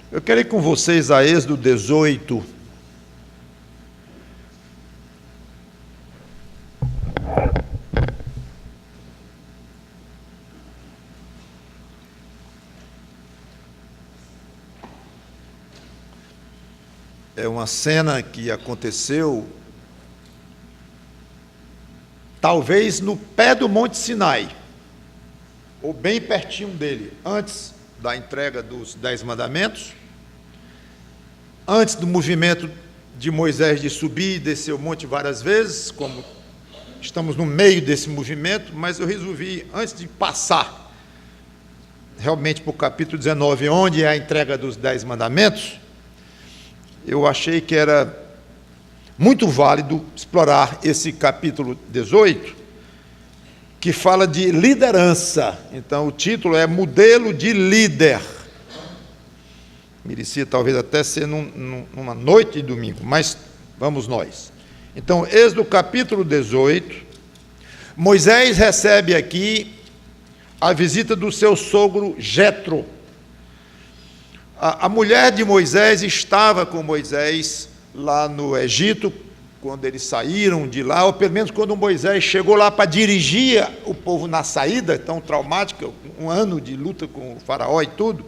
Eu quero ir com vocês a Êxodo 18. É uma cena que aconteceu, talvez no pé do Monte Sinai, ou bem pertinho dele, antes da entrega dos 10 mandamentos, antes do movimento de Moisés de subir e descer o monte várias vezes, como estamos no meio desse movimento, mas eu resolvi, antes de passar realmente para o capítulo 19, onde é a entrega dos 10 mandamentos, eu achei que era muito válido explorar esse capítulo 18, que fala de liderança. Então, o título é Modelo de Líder. Merecia talvez até ser numa noite de domingo, mas vamos nós. Então, Êxodo capítulo 18, Moisés recebe aqui a visita do seu sogro Jetro. A mulher de Moisés estava com Moisés lá no Egito, quando eles saíram de lá, ou pelo menos quando Moisés chegou lá para dirigir o povo na saída, tão traumática, um ano de luta com o faraó e tudo.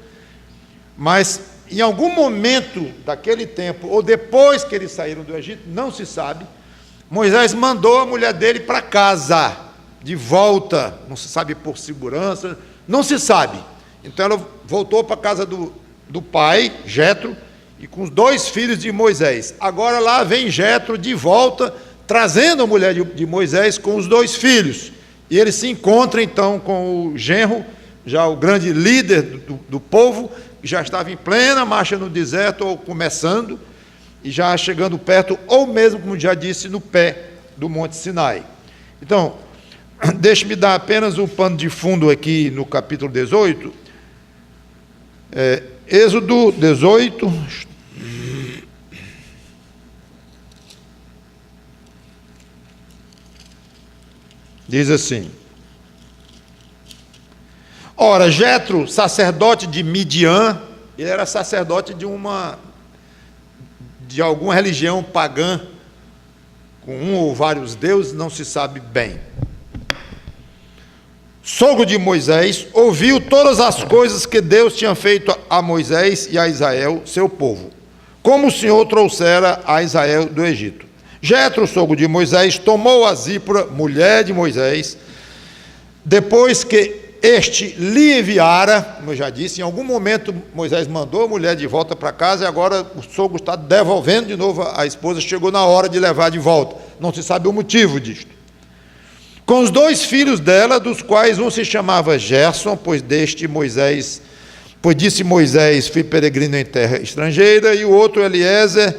Mas em algum momento daquele tempo, ou depois que eles saíram do Egito, não se sabe, Moisés mandou a mulher dele para casa, de volta, não se sabe por segurança, não se sabe. Então ela voltou para a casa do pai, Jetro, e com os 2 filhos de Moisés. Agora lá vem Jetro de volta, trazendo a mulher de Moisés com os 2 filhos. E ele se encontra então com o genro, já o grande líder do povo, que já estava em plena marcha no deserto, ou começando, e já chegando perto, ou mesmo, como já disse, no pé do Monte Sinai. Então, deixe-me dar apenas um pano de fundo aqui no capítulo 18. Êxodo 18, diz assim: ora, Jetro, sacerdote de Midian, ele era sacerdote de alguma religião pagã, com um ou vários deuses, não se sabe bem. Sogro de Moisés, ouviu todas as coisas que Deus tinha feito a Moisés e a Israel, seu povo, como o Senhor trouxera a Israel do Egito. Jetro, sogro de Moisés, tomou a Zípora, mulher de Moisés, depois que este lhe enviara, como eu já disse, em algum momento Moisés mandou a mulher de volta para casa, e agora o sogro está devolvendo de novo a esposa, chegou na hora de levar de volta, não se sabe o motivo disto. Com os 2 filhos dela, dos quais um se chamava Gerson, pois disse Moisés, fui peregrino em terra estrangeira, e o outro Eliezer,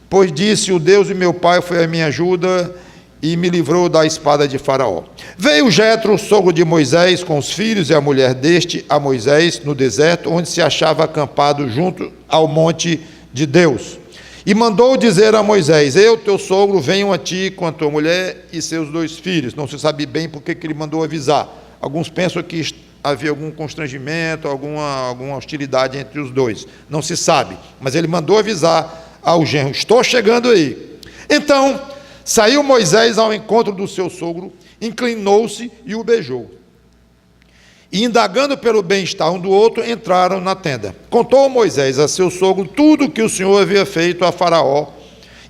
pois disse, o Deus de meu pai foi a minha ajuda e me livrou da espada de Faraó. Veio Jetro, sogro de Moisés, com os filhos e a mulher deste, a Moisés, no deserto, onde se achava acampado junto ao monte de Deus. E mandou dizer a Moisés, eu, teu sogro, venho a ti com a tua mulher e seus 2 filhos. Não se sabe bem por que ele mandou avisar. Alguns pensam que havia algum constrangimento, alguma hostilidade entre os 2. Não se sabe, mas ele mandou avisar ao genro, estou chegando aí. Então, saiu Moisés ao encontro do seu sogro, inclinou-se e o beijou. E indagando pelo bem-estar um do outro, entraram na tenda. Contou Moisés a seu sogro tudo o que o Senhor havia feito a Faraó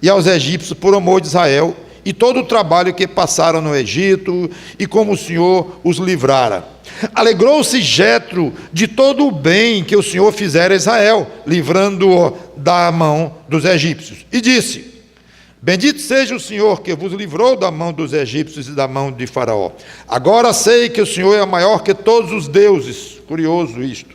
e aos egípcios por amor de Israel, e todo o trabalho que passaram no Egito, e como o Senhor os livrara. Alegrou-se Jetro de todo o bem que o Senhor fizera a Israel, livrando-o da mão dos egípcios. E disse, bendito seja o Senhor que vos livrou da mão dos egípcios e da mão de Faraó. Agora sei que o Senhor é maior que todos os deuses. Curioso isto.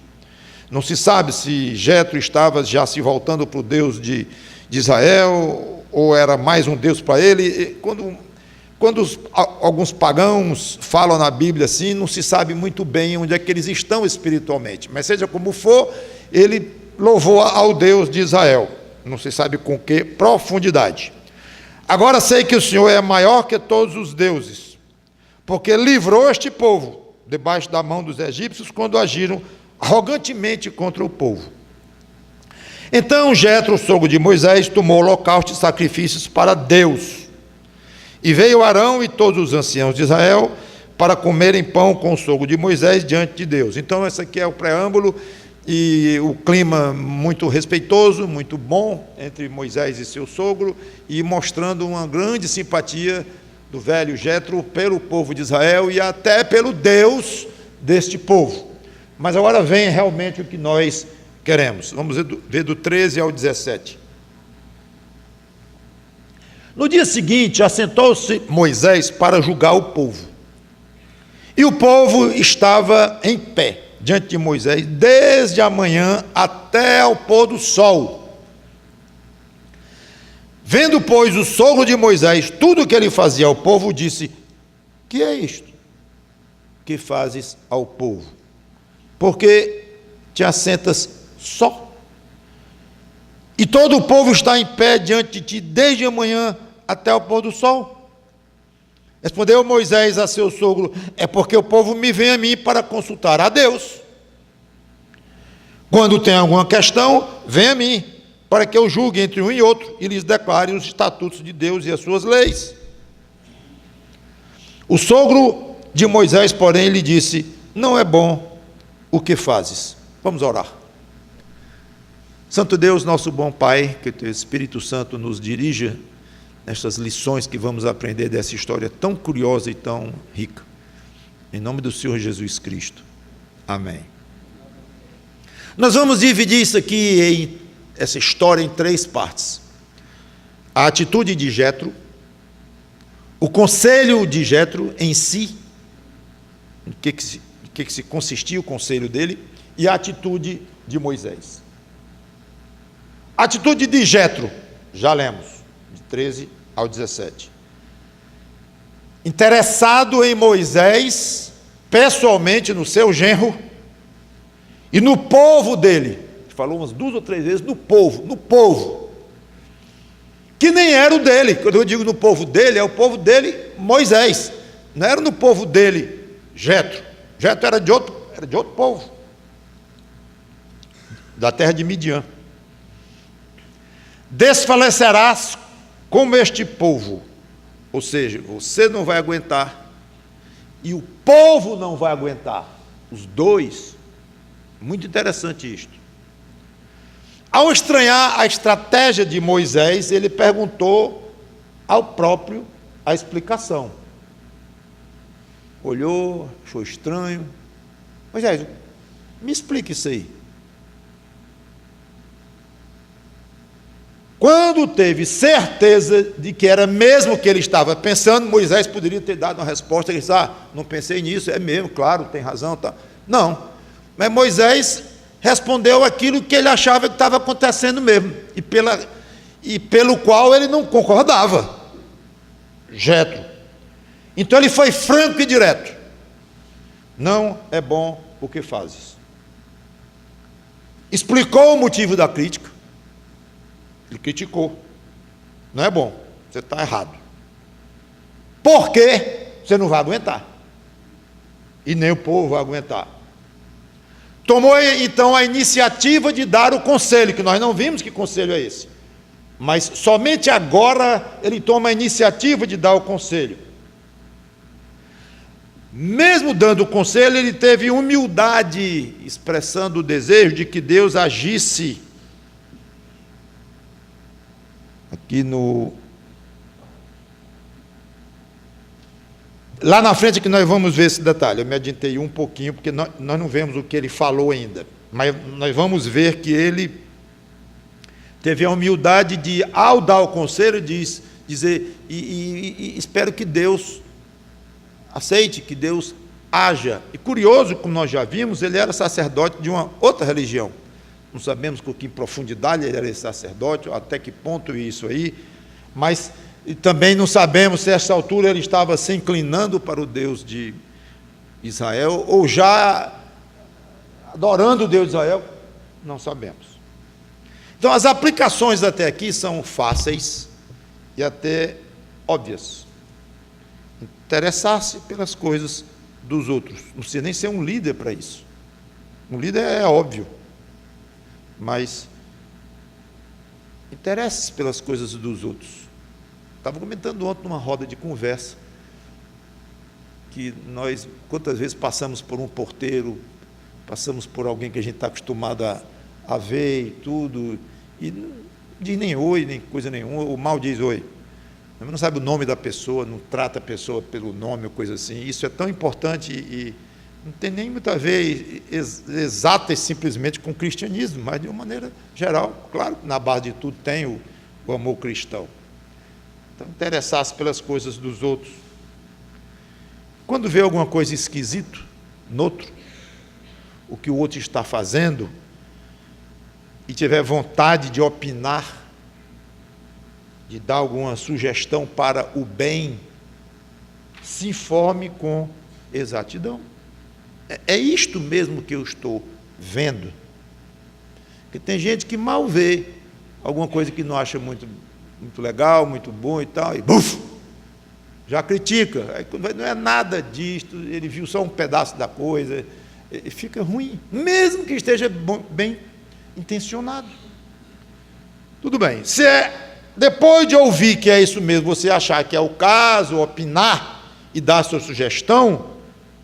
Não se sabe se Jetro estava já se voltando para o Deus de Israel, ou era mais um Deus para ele. Quando alguns pagãos falam na Bíblia assim, não se sabe muito bem onde é que eles estão espiritualmente. Mas seja como for, ele louvou ao Deus de Israel. Não se sabe com que profundidade. Agora sei que o Senhor é maior que todos os deuses, porque livrou este povo debaixo da mão dos egípcios quando agiram arrogantemente contra o povo. Então Jetro, sogro de Moisés, tomou holocaustos e sacrifícios para Deus. E veio Arão e todos os anciãos de Israel para comerem pão com o sogro de Moisés diante de Deus. Então esse aqui é o preâmbulo e o clima muito respeitoso, muito bom entre Moisés e seu sogro, e mostrando uma grande simpatia do velho Jetro pelo povo de Israel e até pelo Deus deste povo. Mas agora vem realmente o que nós queremos. Vamos ver do 13 ao 17. No dia seguinte, assentou-se Moisés para julgar o povo. E o povo estava em pé diante de Moisés, desde a manhã até ao pôr do sol. Vendo, pois, o sogro de Moisés tudo o que ele fazia ao povo, disse: que é isto que fazes ao povo? Porque te assentas só, e todo o povo está em pé diante de ti, desde a manhã até o pôr do sol. Respondeu Moisés a seu sogro: é porque o povo me vem a mim para consultar a Deus. Quando tem alguma questão, vem a mim, para que eu julgue entre um e outro, e lhes declare os estatutos de Deus e as suas leis. O sogro de Moisés, porém, lhe disse: não é bom o que fazes. Vamos orar. Santo Deus, nosso bom Pai, que o teu Espírito Santo nos dirija nestas lições que vamos aprender dessa história tão curiosa e tão rica. Em nome do Senhor Jesus Cristo. Amém. Nós vamos dividir isso aqui, essa história, em 3 partes. A atitude de Jetro, o conselho de Jetro em si, em que se consistia o conselho dele, e a atitude de Moisés. A atitude de Jetro, já lemos, de 13 ao 17. Interessado em Moisés, pessoalmente no seu genro, e no povo dele. Falou umas 2 ou 3 vezes no povo, que nem era o dele. Quando eu digo no povo dele, é o povo dele, Moisés. Não era no povo dele, Jetro. Jetro era de outro povo, da terra de Midian. Desfalecerás como este povo, ou seja, você não vai aguentar e o povo não vai aguentar, os dois. Muito interessante isto. Ao estranhar a estratégia de Moisés, ele perguntou ao próprio a explicação. Olhou, achou estranho. Moisés, me explique isso aí. Quando teve certeza de que era mesmo o que ele estava pensando, Moisés poderia ter dado uma resposta, ele disse: não pensei nisso, é mesmo, claro, tem razão, tá. Não, mas Moisés respondeu aquilo que ele achava que estava acontecendo mesmo, e pelo qual ele não concordava, Jetro. Então ele foi franco e direto: não é bom o que fazes. Explicou o motivo da crítica. Ele criticou. Não é bom, você está errado. Por quê? Você não vai aguentar. E nem o povo vai aguentar. Tomou então a iniciativa de dar o conselho, que nós não vimos que conselho é esse. Mas somente agora ele toma a iniciativa de dar o conselho. Mesmo dando o conselho, ele teve humildade, expressando o desejo de que Deus agisse. Aqui lá na frente que nós vamos ver esse detalhe. Eu me adiantei um pouquinho, porque nós não vemos o que ele falou ainda. Mas nós vamos ver que ele teve a humildade de, ao dar o conselho, dizer, e espero que Deus aceite, que Deus haja. E curioso, como nós já vimos, ele era sacerdote de uma outra religião. Não sabemos com que profundidade ele era esse sacerdote, até que ponto isso aí, mas também não sabemos se a essa altura ele estava se inclinando para o Deus de Israel, ou já adorando o Deus de Israel, não sabemos. Então as aplicações até aqui são fáceis e até óbvias. Interessar-se pelas coisas dos outros, não precisa nem ser um líder para isso. Um líder é óbvio. Mas Interesse-se pelas coisas dos outros. Estava comentando ontem numa roda de conversa que nós, quantas vezes passamos por um porteiro, passamos por alguém que a gente está acostumado a ver e tudo, e não diz nem oi, nem coisa nenhuma, ou mal diz oi. Não sabe o nome da pessoa, não trata a pessoa pelo nome ou coisa assim. Isso é tão importante e não tem nem muito a ver exata e simplesmente com o cristianismo, mas de uma maneira geral. Claro que na base de tudo tem o amor cristão. Então, interessar-se pelas coisas dos outros. Quando vê alguma coisa esquisita no outro, o que o outro está fazendo, e tiver vontade de opinar, de dar alguma sugestão para o bem, se informe com exatidão. É isto mesmo que eu estou vendo. Porque tem gente que mal vê alguma coisa que não acha muito legal, muito bom e tal, e buf, já critica. Aí, quando não é nada disto, ele viu só um pedaço da coisa, e fica ruim, mesmo que esteja bem intencionado. Tudo bem, se depois de ouvir que é isso mesmo, você achar que é o caso, opinar e dar a sua sugestão,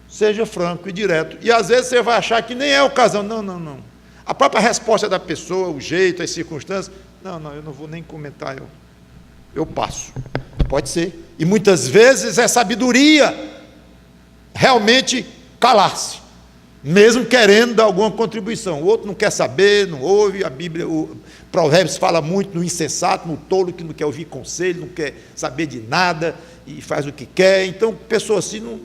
seja franco e direto. E às vezes você vai achar que nem é a ocasião. Não. A própria resposta da pessoa, o jeito, as circunstâncias, não, eu não vou nem comentar, eu passo. Pode ser. E muitas vezes é sabedoria realmente calar-se, mesmo querendo dar alguma contribuição. O outro não quer saber, não ouve. A Bíblia, o Provérbios fala muito no insensato, no tolo que não quer ouvir conselho, não quer saber de nada e faz o que quer. Então, pessoa assim, não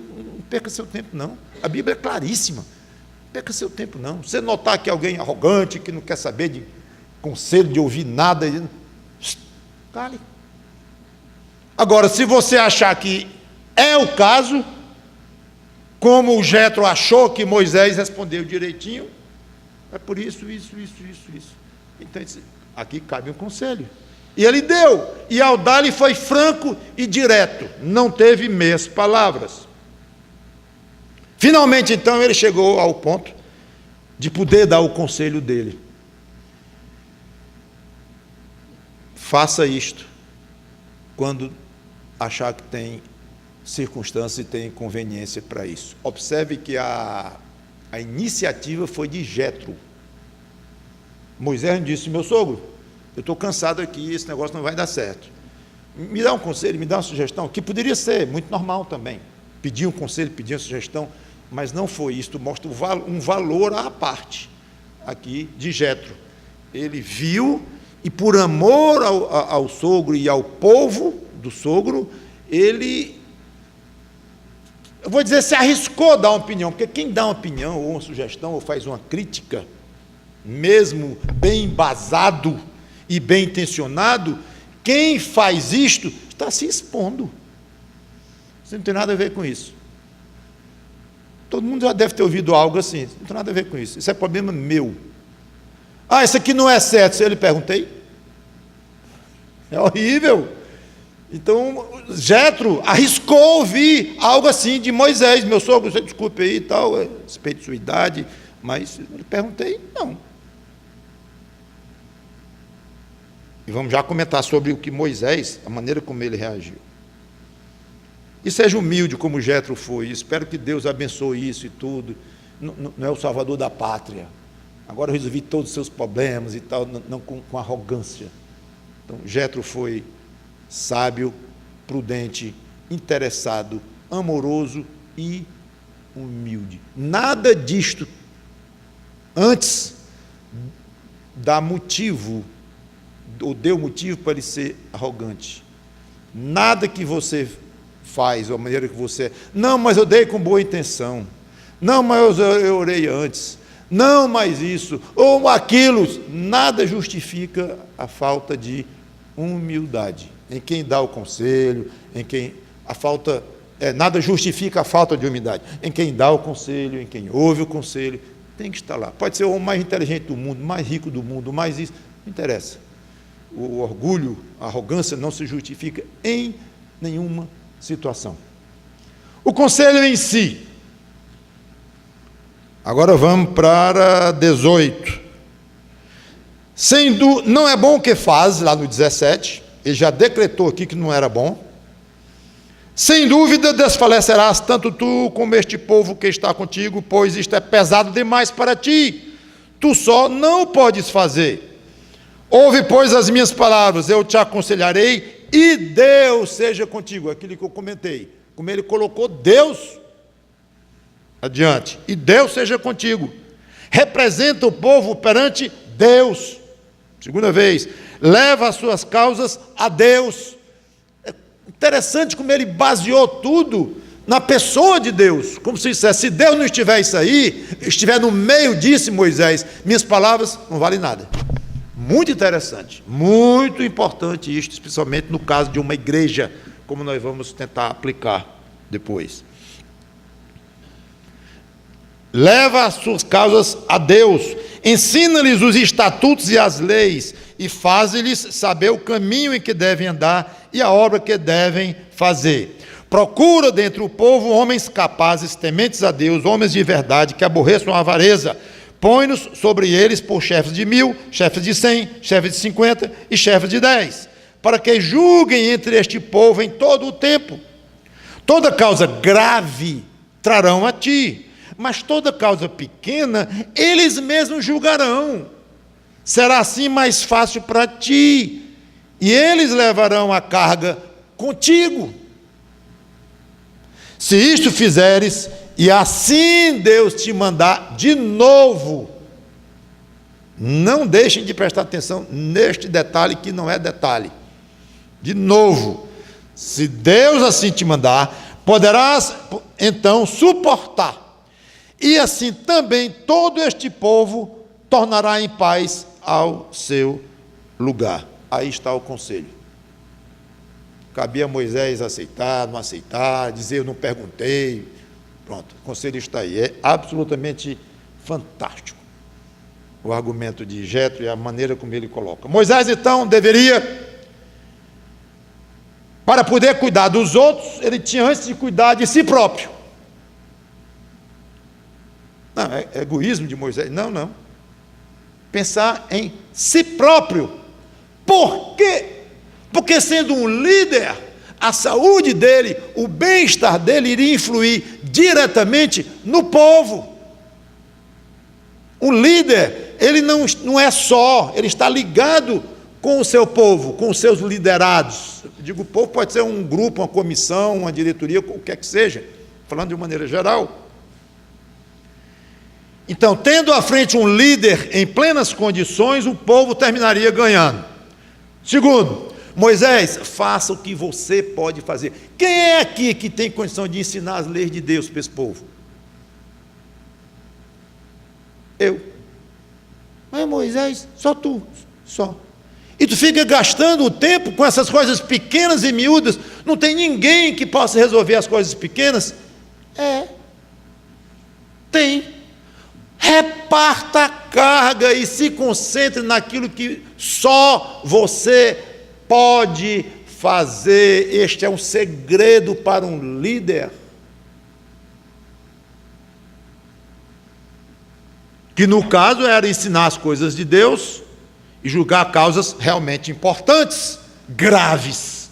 perca seu tempo, não. A Bíblia é claríssima. Não perca seu tempo, não. Você notar que alguém arrogante, que não quer saber de conselho, de ouvir nada, cale. Agora, se você achar que é o caso, como o Jetro achou que Moisés respondeu direitinho, é por isso. Então, aqui cabe um conselho. E ele deu, e ao dar-lhe foi franco e direto, não teve meias palavras. Finalmente, então, ele chegou ao ponto de poder dar o conselho dele. Faça isto quando achar que tem circunstância e tem conveniência para isso. Observe que a iniciativa foi de Jetro. Moisés disse: meu sogro, eu estou cansado aqui, esse negócio não vai dar certo. Me dá um conselho, me dá uma sugestão, que poderia ser muito normal também. Pedir um conselho, pedir uma sugestão, mas não foi isso. Mostra um valor à parte aqui de Jetro. Ele viu e, por amor ao sogro e ao povo do sogro, ele, eu vou dizer, se arriscou a dar uma opinião, porque quem dá uma opinião ou uma sugestão ou faz uma crítica, mesmo bem embasado e bem intencionado, quem faz isto está se expondo. Isso não tem nada a ver com isso. Todo mundo já deve ter ouvido algo assim. Não tem nada a ver com isso. Isso é problema meu. Isso aqui não é certo. Se eu lhe perguntei, é horrível. Então, Jetro arriscou ouvir algo assim de Moisés. Meu sogro, você desculpe aí e tal, respeito de sua idade, mas eu lhe perguntei, não. E vamos já comentar sobre o que Moisés, a maneira como ele reagiu. E seja humilde como Jetro foi. Espero que Deus abençoe isso e tudo. Não é o salvador da pátria. Agora eu resolvi todos os seus problemas e tal, não com arrogância. Então, Jetro foi sábio, prudente, interessado, amoroso e humilde. Nada disto antes dá motivo, ou deu motivo para ele ser arrogante. Nada que você faz, ou a maneira que você... Não, mas eu dei com boa intenção. Não, mas eu orei antes. Não, mas isso, ou aquilo. Nada justifica a falta de humildade. Em quem dá o conselho, em quem a falta... nada justifica a falta de humildade. Em quem dá o conselho, em quem ouve o conselho, tem que estar lá. Pode ser o mais inteligente do mundo, mais rico do mundo, mais isso, não interessa. O orgulho, a arrogância não se justifica em nenhuma situação. O conselho em si. Agora vamos para 18. Não é bom o que faz, lá no 17, ele já decretou aqui que não era bom. Sem dúvida desfalecerás tanto tu como este povo que está contigo, pois isto é pesado demais para ti, tu só não podes fazer. Ouve, pois, as minhas palavras, eu te aconselharei, e Deus seja contigo. Aquilo que eu comentei, como ele colocou Deus adiante, e Deus seja contigo. Representa o povo perante Deus. Segunda vez, leva as suas causas a Deus. É interessante como ele baseou tudo na pessoa de Deus, como se dissesse, se Deus não estiver isso aí, estiver no meio disso, Moisés, minhas palavras não valem nada. Muito interessante, muito importante isto, especialmente no caso de uma igreja, como nós vamos tentar aplicar depois. Leva as suas causas a Deus, ensina-lhes os estatutos e as leis, e faz-lhes saber o caminho em que devem andar e a obra que devem fazer. Procura dentre o povo homens capazes, tementes a Deus, homens de verdade, que aborreçam a avareza. Põe-nos sobre eles por chefes de 1000, chefes de 100, chefes de 50 e chefes de 10, para que julguem entre este povo em todo o tempo. Toda causa grave trarão a ti, mas toda causa pequena, eles mesmos julgarão. Será assim mais fácil para ti, e eles levarão a carga contigo. Se isto fizeres, e assim Deus te mandar de novo, não deixem de prestar atenção neste detalhe que não é detalhe. De novo, se Deus assim te mandar, poderás então suportar, e assim também todo este povo tornará em paz ao seu lugar. Aí está o conselho. Cabia a Moisés aceitar, não aceitar, dizer eu não perguntei. Pronto, o conselho está aí. É absolutamente fantástico o argumento de Jetro e a maneira como ele coloca. Moisés, então, deveria, para poder cuidar dos outros, ele tinha antes de cuidar de si próprio. Não, é egoísmo de Moisés. Não. Pensar em si próprio. Por quê? Porque sendo um líder, a saúde dele, o bem-estar dele iria influir diretamente no povo. O líder, ele não é só, ele está ligado com o seu povo, com os seus liderados. Eu digo, o povo pode ser um grupo, uma comissão, uma diretoria, o que quer que seja, falando de uma maneira geral. Então, tendo à frente um líder em plenas condições, o povo terminaria ganhando. Segundo, Moisés, faça o que você pode fazer. Quem é aqui que tem condição de ensinar as leis de Deus para esse povo? Eu. Mas Moisés, só tu, só. E tu fica gastando o tempo com essas coisas pequenas e miúdas, não tem ninguém que possa resolver as coisas pequenas? Tem. Reparta a carga e se concentre naquilo que só você pode fazer. Este é um segredo para um líder. Que no caso era ensinar as coisas de Deus e julgar causas realmente importantes, graves.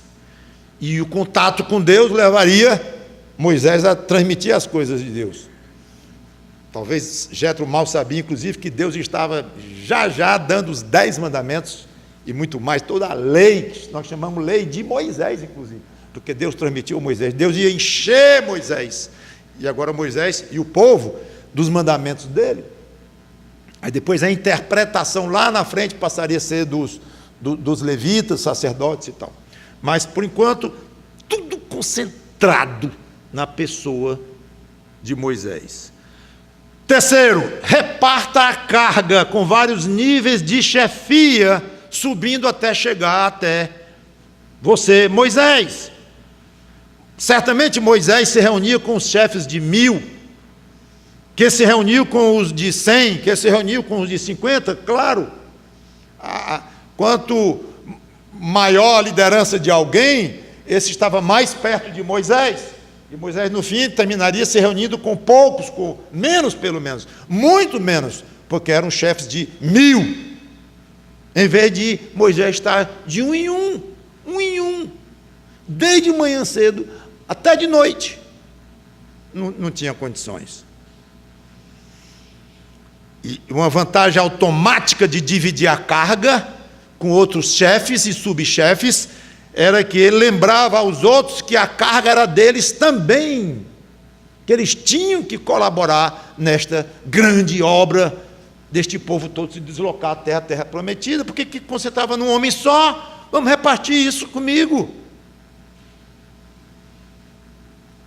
E o contato com Deus levaria Moisés a transmitir as coisas de Deus. Talvez Jetro mal sabia, inclusive, que Deus estava já dando os 10 mandamentos e muito mais, toda a lei, nós chamamos lei de Moisés, inclusive, porque Deus transmitiu a Moisés. Deus ia encher Moisés, e agora Moisés e o povo dos mandamentos dele. Aí depois a interpretação lá na frente passaria a ser dos levitas, sacerdotes e tal. Mas, por enquanto, tudo concentrado na pessoa de Moisés. Terceiro, reparta a carga com vários níveis de chefia, subindo até chegar até você, Moisés. Certamente Moisés se reunia com os chefes de 1000, que se reuniu com os de 100, que se reuniu com os de 50, claro. Quanto maior a liderança de alguém, esse estava mais perto de Moisés. E Moisés, no fim, terminaria se reunindo com poucos, com menos pelo menos, muito menos, porque eram chefes de 1000. Em vez de Moisés estar de um em um, desde manhã cedo até de noite. Não tinha condições. E uma vantagem automática de dividir a carga com outros chefes e subchefes era que ele lembrava aos outros que a carga era deles também, que eles tinham que colaborar nesta grande obra deste povo todo se deslocar até a terra prometida. Porque que concentrava num homem só? Vamos repartir isso comigo.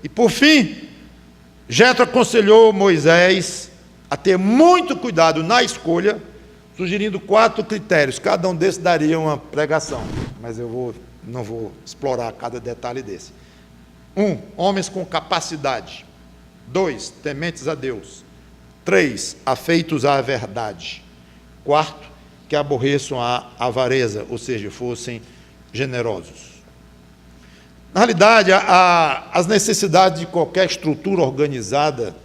E por fim, Jetro aconselhou Moisés a ter muito cuidado na escolha, sugerindo 4 critérios. Cada um desses daria uma pregação, mas eu não vou explorar cada detalhe desse. 1. Homens com capacidade. 2. Tementes a Deus. 3. Afeitos à verdade. 4. Que aborreçam a avareza, ou seja, fossem generosos. Na realidade, as necessidades de qualquer estrutura organizada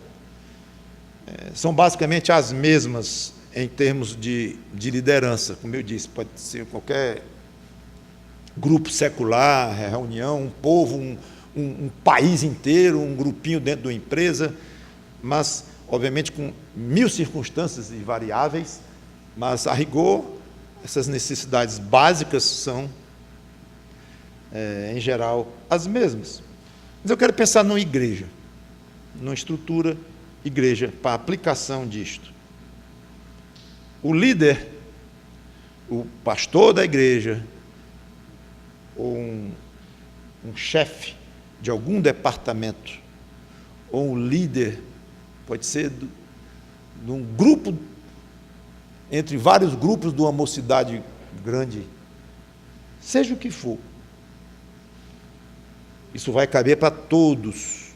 são basicamente as mesmas em termos de liderança. Como eu disse, pode ser qualquer grupo secular, reunião, um povo, um país inteiro, um grupinho dentro de uma empresa, mas, obviamente, com 1000 circunstâncias e variáveis, mas, a rigor, essas necessidades básicas são, em geral, as mesmas. Mas eu quero pensar numa igreja, numa estrutura igreja, para a aplicação disto. O líder, o pastor da igreja, ou um chefe de algum departamento, ou um líder, pode ser de um grupo, entre vários grupos de uma mocidade grande, seja o que for, isso vai caber para todos.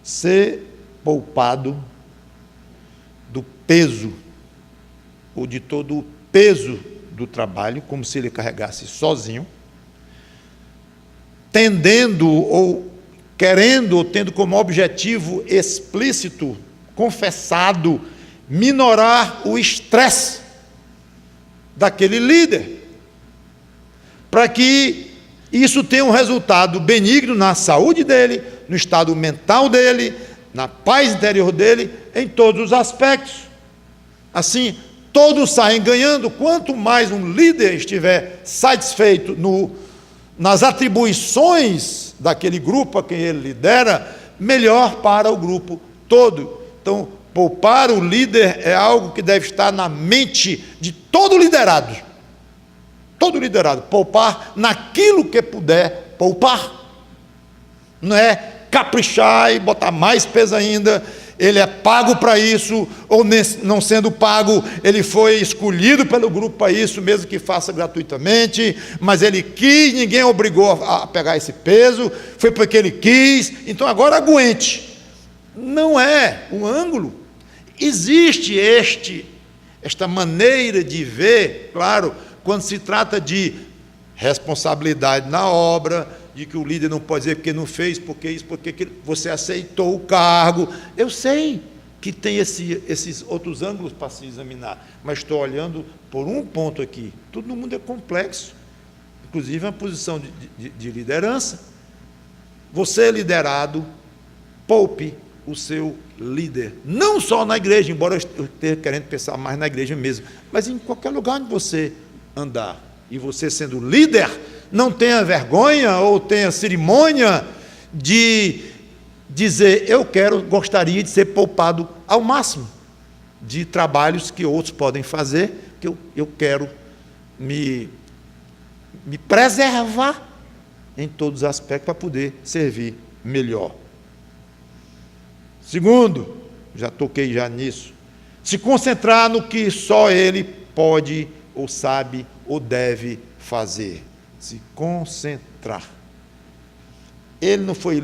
Ser poupado do peso, ou de todo o peso do trabalho, como se ele carregasse sozinho, tendendo ou querendo ou tendo como objetivo explícito, confessado, minorar o estresse daquele líder, para que isso tenha um resultado benigno na saúde dele, no estado mental dele, na paz interior dele, em todos os aspectos. Assim, todos saem ganhando. Quanto mais um líder estiver satisfeito nas atribuições daquele grupo a quem ele lidera, melhor para o grupo todo. Então, poupar o líder é algo que deve estar na mente de todo liderado. Todo liderado. Poupar naquilo que puder poupar. Não é caprichar e botar mais peso ainda. Ele é pago para isso, ou não sendo pago, ele foi escolhido pelo grupo para isso, mesmo que faça gratuitamente, mas ele quis, ninguém obrigou a pegar esse peso, foi porque ele quis, então agora aguente. Não é o ângulo. Existe esta maneira de ver, claro, quando se trata de responsabilidade na obra, de que o líder não pode dizer porque não fez, porque isso, porque você aceitou o cargo. Eu sei que tem esses outros ângulos para se examinar, mas estou olhando por um ponto aqui. Tudo no mundo é complexo, inclusive uma posição de liderança. Você, liderado, poupe o seu líder, não só na igreja, embora eu esteja querendo pensar mais na igreja mesmo, mas em qualquer lugar onde você andar, e você sendo líder, não tenha vergonha ou tenha cerimônia de dizer, gostaria de ser poupado ao máximo de trabalhos que outros podem fazer, que eu quero me preservar em todos os aspectos para poder servir melhor. Segundo, já toquei já nisso, se concentrar no que só ele pode ou sabe ou deve fazer. Se concentrar. Ele não foi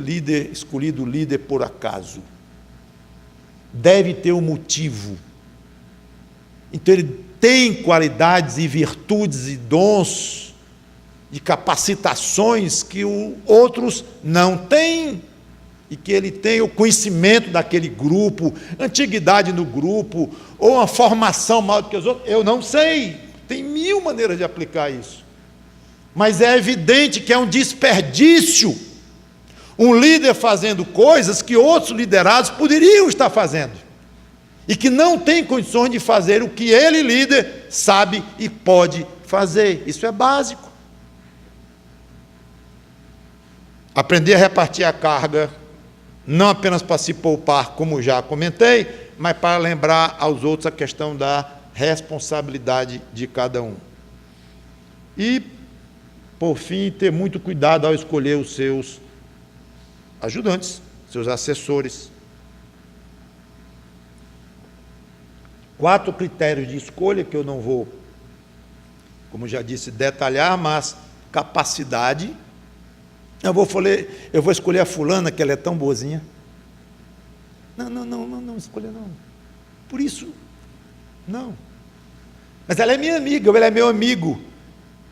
escolhido líder por acaso. Deve ter um motivo. Então ele tem qualidades e virtudes e dons e capacitações que outros não têm. e que ele tenha o conhecimento daquele grupo, antiguidade no grupo, ou uma formação maior do que os outros, eu não sei, tem 1000 maneiras de aplicar isso, mas é evidente que é um desperdício, um líder fazendo coisas que outros liderados poderiam estar fazendo, e que não tem condições de fazer o que ele, líder, sabe e pode fazer. Isso é básico. Aprender a repartir a carga, não apenas para se poupar, como já comentei, mas para lembrar aos outros a questão da responsabilidade de cada um. E, por fim, ter muito cuidado ao escolher os seus ajudantes, seus assessores. 4 critérios de escolha que eu não vou, como já disse, detalhar, mas capacidade. Eu vou escolher a fulana, que ela é tão boazinha. Não, escolha não. Por isso, não. Mas ela é minha amiga, ou ele é meu amigo.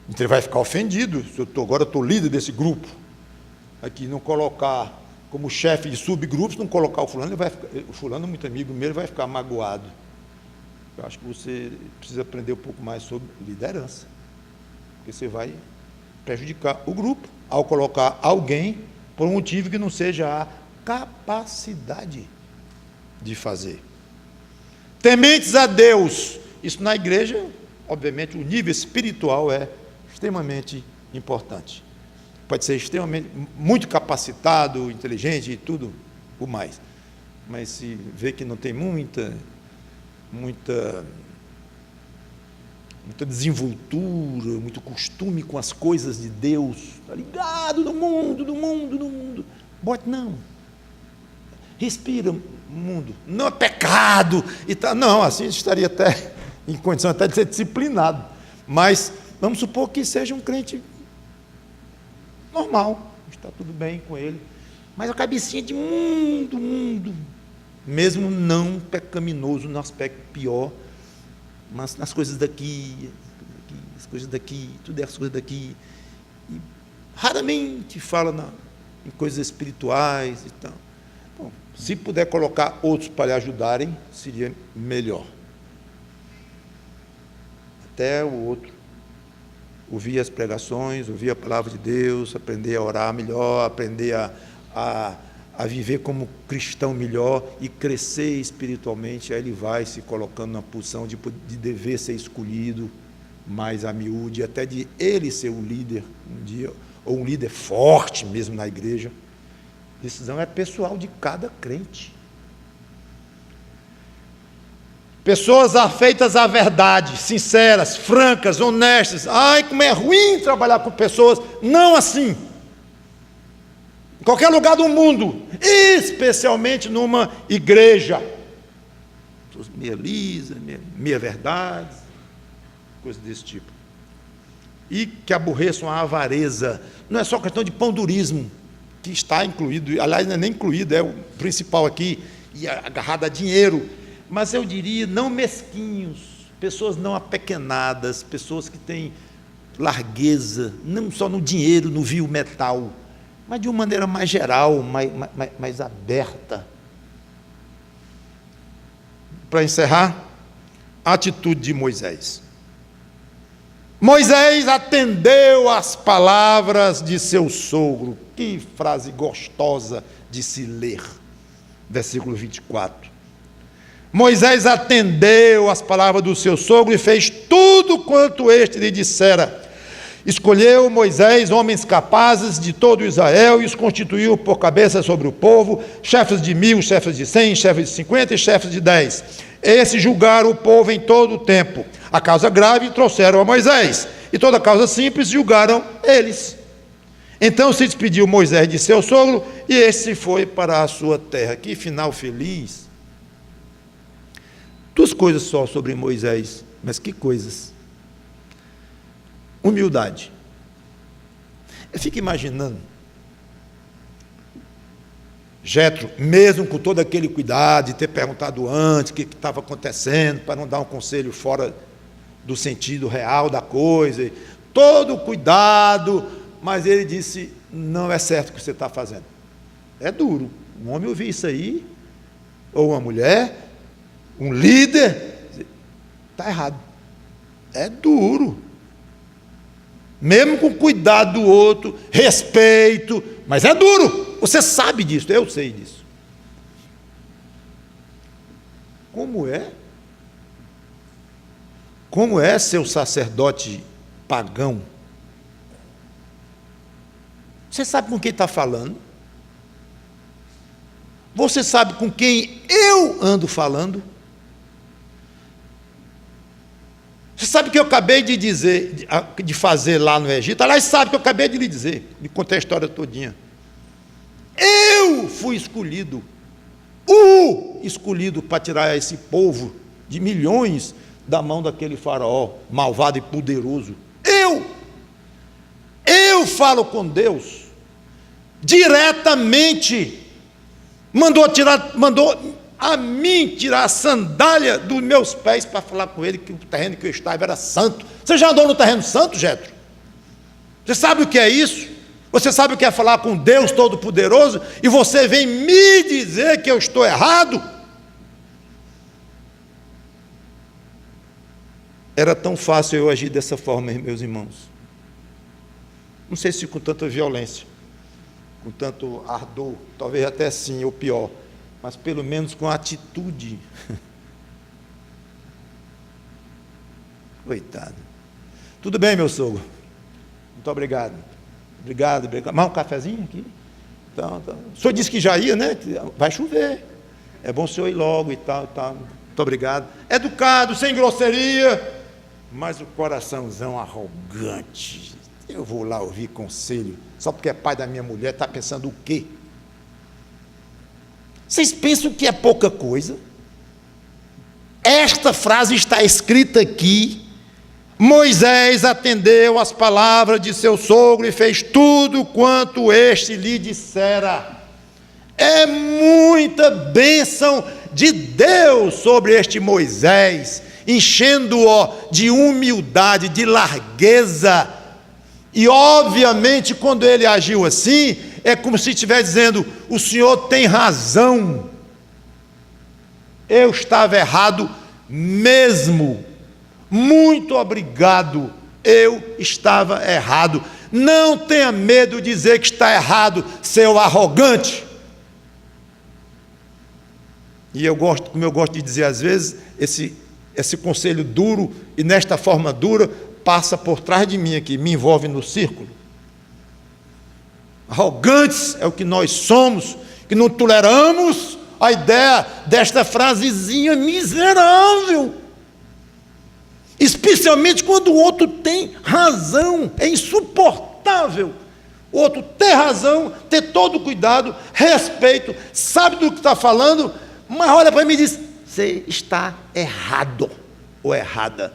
Então ele vai ficar ofendido, se agora eu estou líder desse grupo. Aqui, não colocar como chefe de subgrupos, não colocar o fulano, o fulano é muito amigo meu, ele vai ficar magoado. Eu acho que você precisa aprender um pouco mais sobre liderança, porque você vai prejudicar o grupo ao colocar alguém por um motivo que não seja a capacidade de fazer. Tementes a Deus, isso na igreja, obviamente, o nível espiritual é extremamente importante. Pode ser extremamente, muito capacitado, inteligente e tudo o mais, mas se vê que não tem muita desenvoltura, muito costume com as coisas de Deus, está ligado no mundo, bote não, respira mundo, não é pecado, e tá, não, assim estaria até em condição até de ser disciplinado, mas vamos supor que seja um crente normal, está tudo bem com ele, mas a cabecinha de mundo, mesmo não pecaminoso no aspecto pior, mas nas coisas daqui, as coisas daqui, tudo é as coisas daqui, e raramente fala em coisas espirituais e tal. Bom, se puder colocar outros para lhe ajudarem, seria melhor. Até o outro ouvir as pregações, ouvir a palavra de Deus, aprender a orar melhor, aprender a viver como cristão melhor e crescer espiritualmente, aí ele vai se colocando na posição de dever ser escolhido mais a miúde, até de ele ser um líder um dia, ou um líder forte mesmo na igreja. A decisão é pessoal de cada crente. Pessoas afeitas à verdade, sinceras, francas, honestas. Ai, como é ruim trabalhar com pessoas não assim. Em qualquer lugar do mundo, especialmente numa igreja. Pessoas meia lisa, meia verdade, coisas desse tipo. E que aborreçam a avareza. Não é só questão de pandurismo, que está incluído, aliás, não é nem incluído, é o principal aqui, e agarrado a dinheiro. Mas eu diria, não mesquinhos, pessoas não apequenadas, pessoas que têm largueza, não só no dinheiro, no vil metal, mas de uma maneira mais geral, mais aberta. Para encerrar, a atitude de Moisés. Moisés atendeu às palavras de seu sogro. Que frase gostosa de se ler. Versículo 24. Moisés atendeu às palavras do seu sogro e fez tudo quanto este lhe dissera. Escolheu Moisés homens capazes de todo Israel e os constituiu por cabeça sobre o povo, chefes de 1000, chefes de 100, chefes de 50 e chefes de 10. Esses julgaram o povo em todo o tempo. A causa grave trouxeram a Moisés, e toda a causa simples julgaram eles. Então se despediu Moisés de seu sogro, e este foi para a sua terra. Que final feliz! 2 coisas só sobre Moisés, mas que coisas? Humildade. Eu fico imaginando, Jetro, mesmo com todo aquele cuidado de ter perguntado antes o que estava acontecendo, para não dar um conselho fora do sentido real da coisa, todo o cuidado, mas ele disse, não é certo o que você está fazendo. É duro, Um homem ouvir isso aí, ou uma mulher, um líder, está errado. É duro. Mesmo com cuidado do outro, respeito, mas é duro. Você sabe disso, eu sei disso. Como é? Como é ser um sacerdote pagão? Você sabe com quem está falando? Você sabe com quem eu ando falando? Você sabe o que eu acabei de dizer, de fazer lá no Egito? Aliás, sabe o que eu acabei de lhe dizer, de contar a história todinha. Eu fui escolhido, o escolhido para tirar esse povo de milhões da mão daquele faraó malvado e poderoso. Eu falo com Deus diretamente. Mandou a mim tirar a sandália dos meus pés para falar com ele que o terreno que eu estava era santo. Você já andou no terreno santo, Jetro? Você sabe o que é isso? Você sabe o que é falar com Deus Todo-Poderoso e você vem me dizer que eu estou errado? Era tão fácil eu agir dessa forma, meus irmãos. Não sei se com tanta violência, com tanto ardor, talvez até sim, ou pior, mas pelo menos com atitude. Coitado. Tudo bem, meu sogro? Muito obrigado. Obrigado. Mais um cafezinho aqui? Então. O senhor disse que já ia, né? Vai chover. É bom o senhor ir logo e tal, e tal. Muito obrigado. Educado, sem grosseria, mas o coraçãozão arrogante. Eu vou lá ouvir conselho, só porque é pai da minha mulher, está pensando o quê? Vocês pensam que é pouca coisa? Esta frase está escrita aqui. Moisés atendeu às palavras de seu sogro e fez tudo quanto este lhe dissera. É muita bênção de Deus sobre este Moisés, enchendo-o de humildade, de largueza. E obviamente quando ele agiu assim, é como se estivesse dizendo, o senhor tem razão, eu estava errado mesmo, muito obrigado, eu estava errado. Não tenha medo de dizer que está errado, seu arrogante. E eu gosto, como eu gosto de dizer às vezes, esse conselho duro, e nesta forma dura, passa por trás de mim aqui, me envolve no círculo. Arrogantes é o que nós somos, que não toleramos a ideia desta frasezinha miserável, especialmente quando o outro tem razão. É insuportável o outro ter razão, ter todo o cuidado, respeito, sabe do que está falando, mas olha para mim e diz, você está errado ou errada.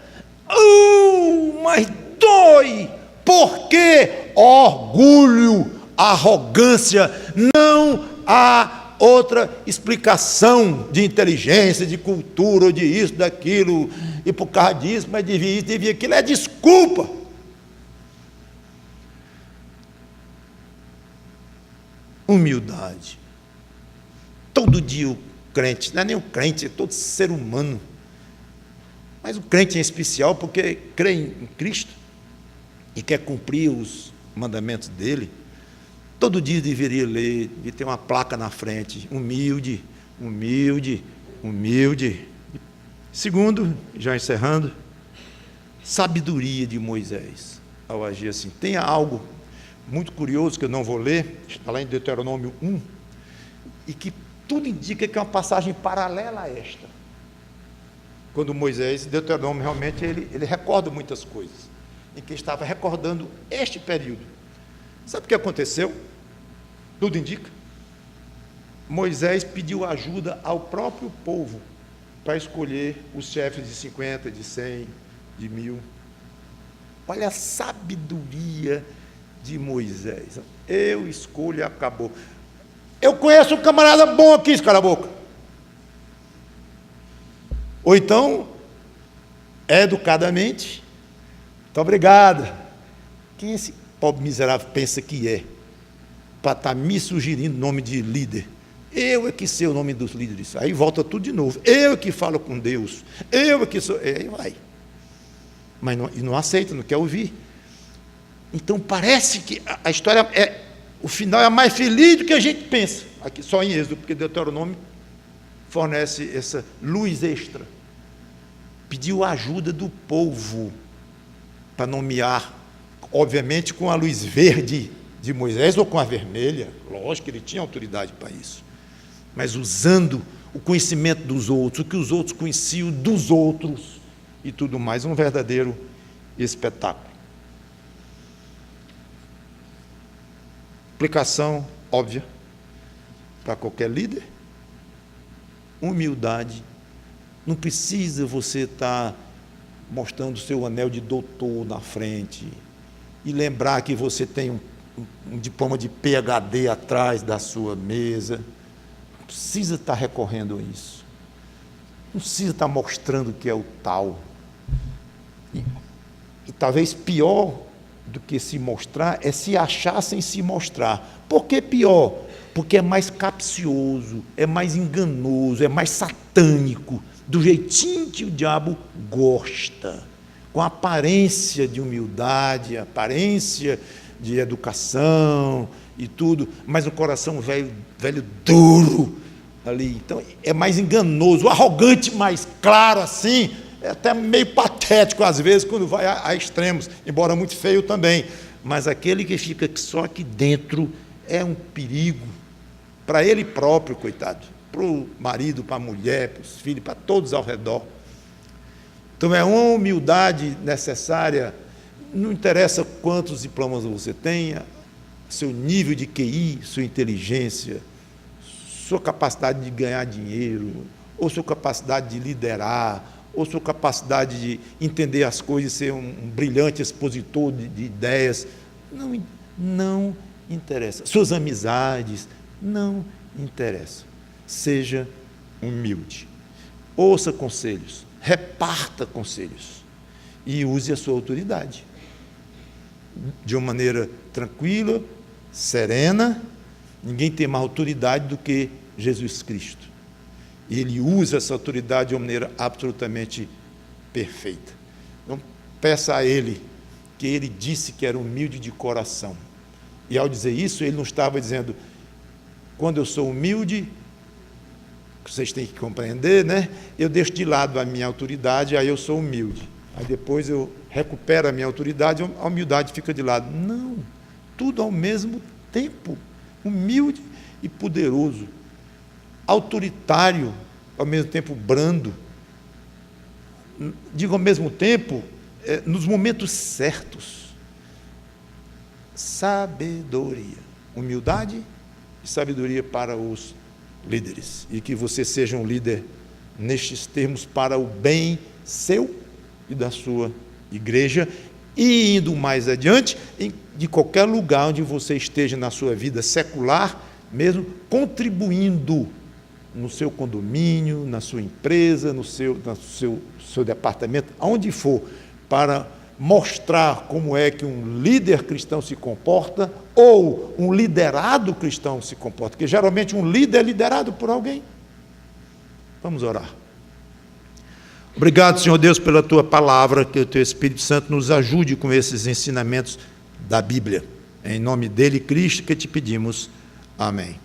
Mas dói, porque orgulho, arrogância, não há outra explicação de inteligência, de cultura, ou de isso, daquilo, e por causa disso, mas devia isso, devia aquilo, é desculpa. Humildade. Todo dia o crente, não é nem o crente, é todo ser humano, mas o crente em especial, porque crê em Cristo e quer cumprir os mandamentos dele, todo dia deveria ler, deveria ter uma placa na frente, humilde, humilde, humilde. Segundo, já encerrando, sabedoria de Moisés ao agir assim. Tem algo muito curioso que eu não vou ler, está lá em Deuteronômio 1, e que tudo indica que é uma passagem paralela a esta. Quando Moisés, Deuteronômio, realmente, ele recorda muitas coisas, em que estava recordando este período. Sabe o que aconteceu? Tudo indica. Moisés pediu ajuda ao próprio povo para escolher os chefes de 50, de 100, de 1000. Olha a sabedoria de Moisés. Eu escolho e acabou. Eu conheço um camarada bom aqui, cala a boca. Ou então, educadamente, muito obrigado. Quem esse pobre miserável pensa que é? Para estar me sugerindo nome de líder. Eu é que sei o nome dos líderes. Aí volta tudo de novo. Eu é que falo com Deus. Eu é que sou. Aí vai. Mas não aceita, não quer ouvir. Então parece que a história o final é mais feliz do que a gente pensa. Aqui só em Êxodo, porque Deuteronômio fornece essa luz extra. Pediu a ajuda do povo para nomear, obviamente com a luz verde de Moisés ou com a vermelha. Lógico que ele tinha autoridade para isso. Mas usando o conhecimento dos outros, o que os outros conheciam dos outros e tudo mais, um verdadeiro espetáculo. Aplicação óbvia para qualquer líder: humildade. Não precisa você estar mostrando o seu anel de doutor na frente e lembrar que você tem um diploma de PhD atrás da sua mesa. Não precisa estar recorrendo a isso. Não precisa estar mostrando que é o tal. E talvez pior do que se mostrar é se achar sem se mostrar. Por que pior? Porque é mais capcioso, é mais enganoso, é mais satânico, do jeitinho que o diabo gosta, com a aparência de humildade, a aparência de educação e tudo, mas o coração velho duro ali. Então é mais enganoso, arrogante, mais claro assim, é até meio patético às vezes quando vai a extremos, embora muito feio também. Mas aquele que fica só aqui dentro é um perigo para ele próprio, coitado, para o marido, para a mulher, para os filhos, para todos ao redor. Então é uma humildade necessária. Não interessa quantos diplomas você tenha, seu nível de QI, sua inteligência, sua capacidade de ganhar dinheiro, ou sua capacidade de liderar, ou sua capacidade de entender as coisas, ser um brilhante expositor de ideias. Não interessa. Suas amizades, não interessa. Seja humilde. Ouça conselhos, reparta conselhos e use a sua autoridade de uma maneira tranquila, serena. Ninguém tem mais autoridade do que Jesus Cristo. E ele usa essa autoridade de uma maneira absolutamente perfeita. Então, peça a ele, que ele disse que era humilde de coração. E ao dizer isso, ele não estava dizendo: quando eu sou humilde, vocês têm que compreender, né? Eu deixo de lado a minha autoridade, aí eu sou humilde. Aí depois eu recupero a minha autoridade, a humildade fica de lado. Não, tudo ao mesmo tempo. Humilde e poderoso. Autoritário, ao mesmo tempo brando. Digo ao mesmo tempo, nos momentos certos. Sabedoria. Humildade e sabedoria para os líderes. E que você seja um líder nestes termos para o bem seu e da sua igreja, e indo mais adiante, de qualquer lugar onde você esteja na sua vida secular, mesmo contribuindo no seu condomínio, na sua empresa, no seu departamento, aonde for, para mostrar como é que um líder cristão se comporta, ou um liderado cristão se comporta, porque geralmente um líder é liderado por alguém. Vamos orar. Obrigado, Senhor Deus, pela Tua palavra, que o Teu Espírito Santo nos ajude com esses ensinamentos da Bíblia. Em nome dele, Cristo, que te pedimos. Amém.